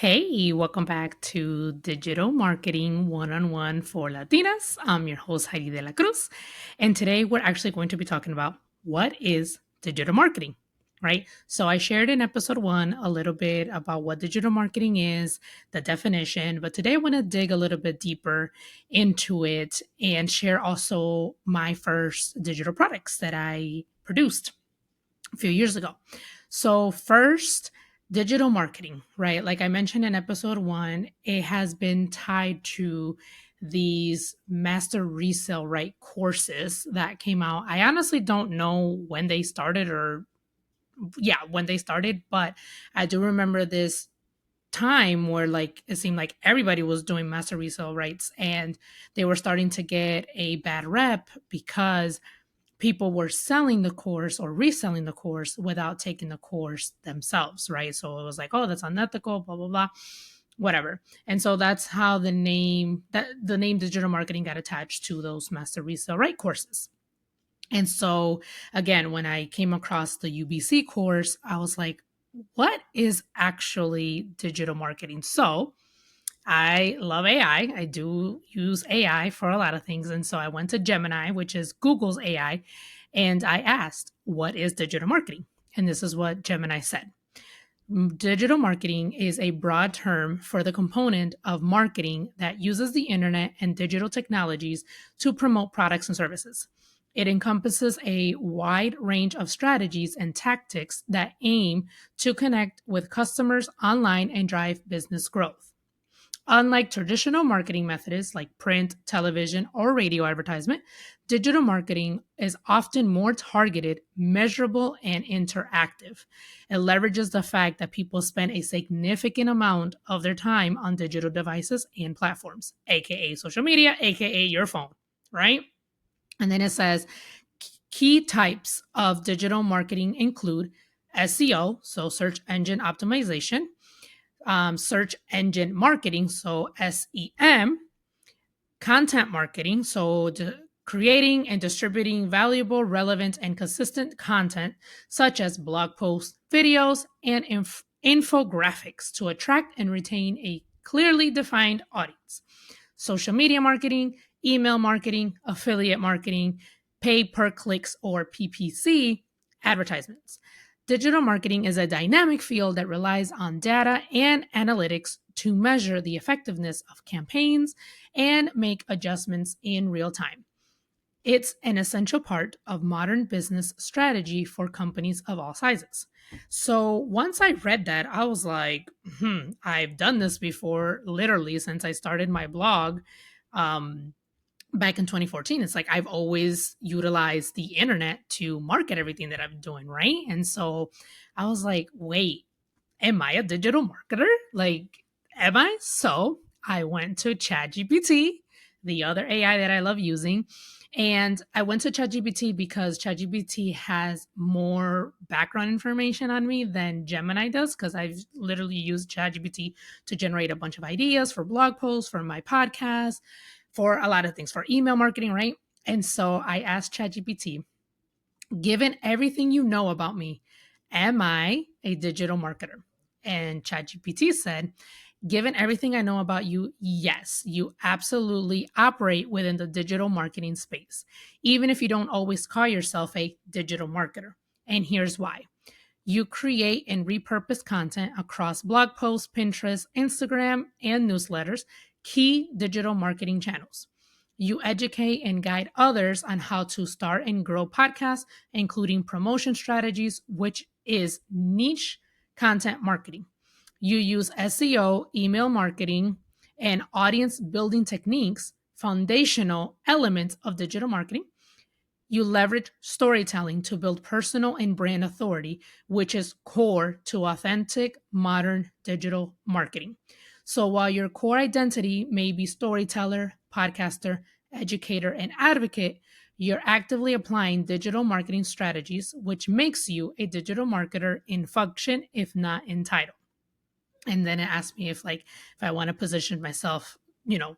Hey, welcome back to Digital Marketing One-on-One for Latinas. I'm your host, Heidi de la Cruz. And today we're actually going to be talking about what is digital marketing, right? So I shared in episode one a little bit about what digital marketing is, the definition, but today I want to dig a little bit deeper into it and share also my first digital products that I produced a few years ago. So, first, digital marketing, right? Like I mentioned in episode one, it has been tied to these master resale right courses that came out. I honestly don't know when they started or, yeah, when they started, but I do remember this time where like it seemed like everybody was doing master resale rights and they were starting to get a bad rep because people were selling the course or reselling the course without taking the course themselves, right? So it was like, oh, that's unethical, blah blah blah, whatever. And so that's how the name digital marketing got attached to those master resale right courses. And so again, when I came across the UBC course, I was like, what is actually digital marketing? So I love AI. I do use AI for a lot of things. And so I went to Gemini, which is Google's AI, and I asked, what is digital marketing? And this is what Gemini said. Digital marketing is a broad term for the component of marketing that uses the internet and digital technologies to promote products and services. It encompasses a wide range of strategies and tactics that aim to connect with customers online and drive business growth. Unlike traditional marketing methods like print, television, or radio advertisement, digital marketing is often more targeted, measurable, and interactive. It leverages the fact that people spend a significant amount of their time on digital devices and platforms, aka social media, aka your phone, right? And then it says key types of digital marketing include SEO, so search engine optimization, search engine marketing, so SEM, content marketing, so creating and distributing valuable, relevant, and consistent content such as blog posts, videos, and infographics to attract and retain a clearly defined audience. Social media marketing, email marketing, affiliate marketing, pay per clicks or PPC advertisements. Digital marketing is a dynamic field that relies on data and analytics to measure the effectiveness of campaigns and make adjustments in real time. It's an essential part of modern business strategy for companies of all sizes. So once I read that, I was like, I've done this before, literally, since I started my blog. Um, Back in 2014, it's like I've always utilized the internet to market everything that I'm doing, right? And so I was like, wait, am I a digital marketer? Like, am I? So I went to ChatGPT, the other AI that I love using. And I went to ChatGPT because ChatGPT has more background information on me than Gemini does, because I've literally used ChatGPT to generate a bunch of ideas for blog posts, for my podcast, for a lot of things, for email marketing, right? And so I asked ChatGPT, given everything you know about me, am I a digital marketer? And ChatGPT said, given everything I know about you, yes, you absolutely operate within the digital marketing space, even if you don't always call yourself a digital marketer. And here's why. You create and repurpose content across blog posts, Pinterest, Instagram, and newsletters, key digital marketing channels. You educate and guide others on how to start and grow podcasts, including promotion strategies, which is niche content marketing. You use SEO, email marketing, and audience building techniques, foundational elements of digital marketing. You leverage storytelling to build personal and brand authority, which is core to authentic modern digital marketing. So while your core identity may be storyteller, podcaster, educator, and advocate, you're actively applying digital marketing strategies, which makes you a digital marketer in function, if not in title. And then it asked me if I want to position myself,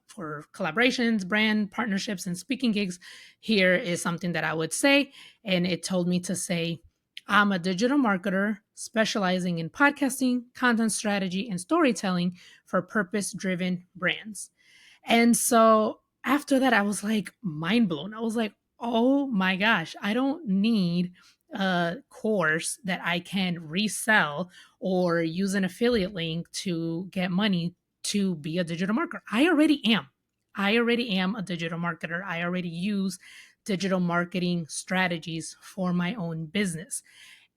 for collaborations, brand partnerships, and speaking gigs. Here is something that I would say. And it told me to say, I'm a digital marketer specializing in podcasting, content strategy, and storytelling for purpose driven brands. And so after that, I was like mind blown. I was like, oh my gosh, I don't need a course that I can resell or use an affiliate link to get money to be a digital marketer. I already am. I already am a digital marketer. I already use digital marketing strategies for my own business.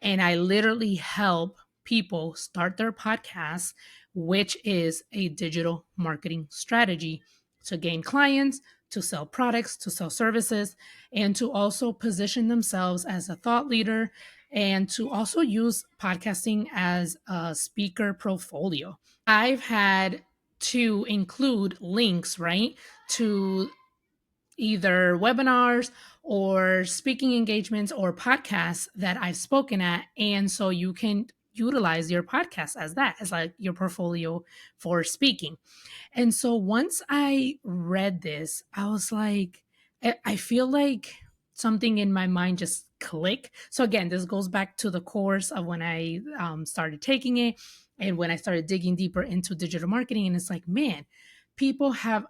And I literally help people start their podcasts, which is a digital marketing strategy to gain clients, to sell products, to sell services, and to also position themselves as a thought leader and to also use podcasting as a speaker portfolio. I've had to include links, right, to either webinars or speaking engagements or podcasts that I've spoken at. And so you can utilize your podcast as that, as like your portfolio for speaking. And so once I read this, I was like, I feel like something in my mind just clicked. So again, this goes back to the course of when I started taking it and when I started digging deeper into digital marketing. And it's like, man, people have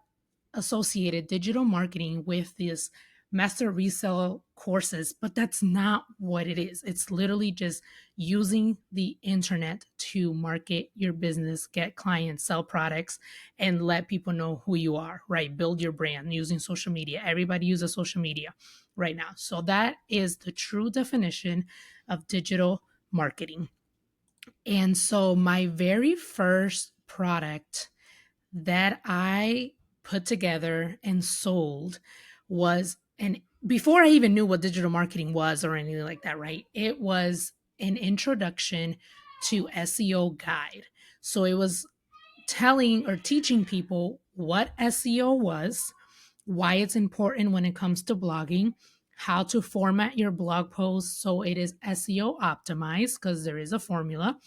associated digital marketing with these master resale courses, but that's not what it is. It's literally just using the internet to market your business, get clients, sell products, and let people know who you are, right? Build your brand using social media. Everybody uses social media right now. So that is the true definition of digital marketing. And so my very first product that I put together and sold was an before I even knew what digital marketing was or anything like that, right? It was an introduction to SEO guide. So it was telling or teaching people what SEO was, why it's important when it comes to blogging, how to format your blog post so it is SEO optimized because there is a formula,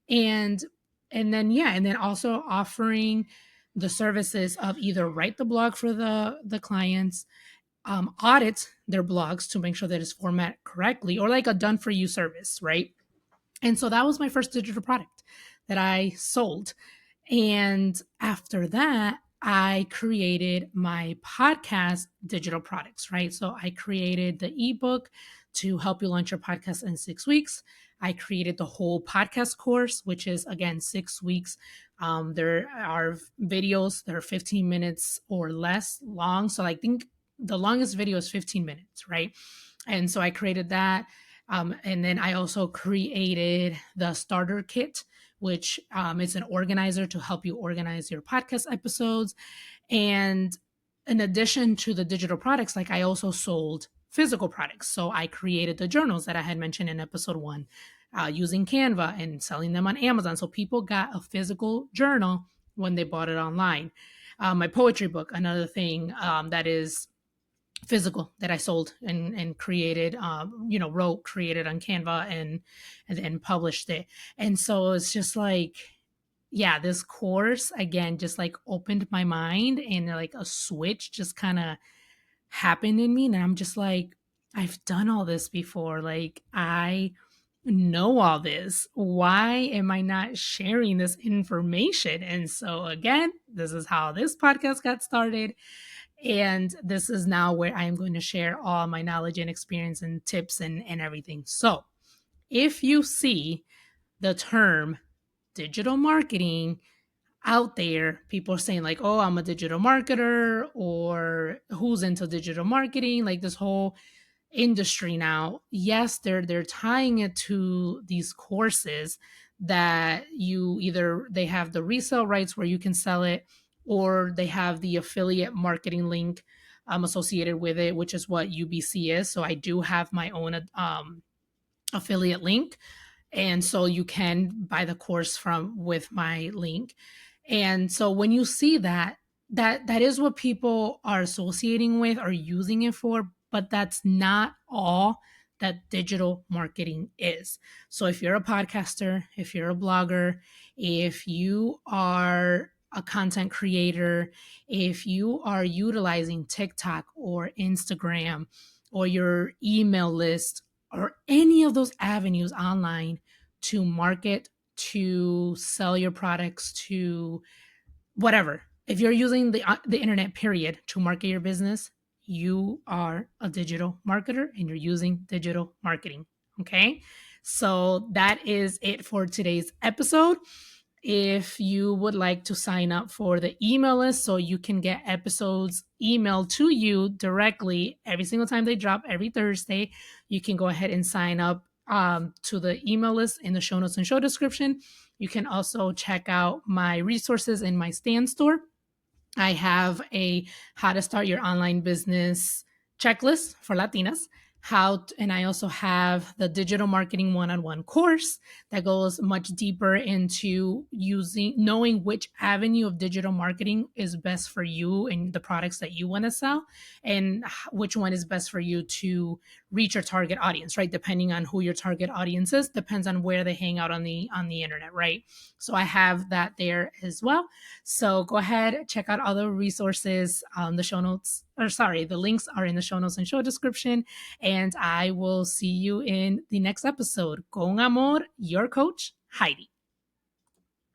and and then also offering the services of either write the blog for the clients, audit their blogs to make sure that it's formatted correctly, or like a done for you service, right? And so that was my first digital product that I sold. And after that, I created my podcast digital products, right? So I created the ebook to help you launch your podcast in 6 weeks. I created the whole podcast course, which is again 6 weeks. There are videos that are 15 minutes or less long. So I think the longest video is 15 minutes, right? And so I created that. And then I also created the starter kit, which is an organizer to help you organize your podcast episodes. And in addition to the digital products, like I also sold physical products. So I created the journals that I had mentioned in episode one using Canva and selling them on Amazon. So people got a physical journal when they bought it online. My poetry book, another thing that is physical that I sold and created, wrote, created on Canva and then published it. And so it's just like, yeah, this course again just like opened my mind and like a switch just kind of happened in me. And I'm just like, I've done all this before. Like I know all this. Why am I not sharing this information? And so again, this is how this podcast got started. And this is now where I am going to share all my knowledge and experience and tips and everything. So if you see the term digital marketing out there, people are saying like, oh, I'm a digital marketer, or who's into digital marketing, like this whole industry now. Yes, they're tying it to these courses that you either they have the resale rights where you can sell it, or they have the affiliate marketing link associated with it, which is what UBC is. So I do have my own affiliate link, and so you can buy the course from with my link. And so when you see that, that is what people are associating with or using it for, but that's not all that digital marketing is. So if you're a podcaster, if you're a blogger, if you are a content creator, if you are utilizing TikTok or Instagram or your email list or any of those avenues online to market, to sell your products, to whatever. If you're using the internet period to market your business, you are a digital marketer and you're using digital marketing. Okay? So that is it for today's episode. If you would like to sign up for the email list so you can get episodes emailed to you directly every single time they drop every Thursday, you can go ahead and sign up to the email list in the show notes and show description. You can also check out my resources in my Stand store. I have a how to start your online business checklist for Latinas. And I also have the digital marketing one-on-one course that goes much deeper into knowing which avenue of digital marketing is best for you and the products that you want to sell, and which one is best for you to reach your target audience, right? Depending on who your target audience is, depends on where they hang out on the internet, right? So I have that there as well. So go ahead, check out other resources on the show notes, or sorry, the links are in the show notes and show description. And I will see you in the next episode. Con amor, your coach, Heidi.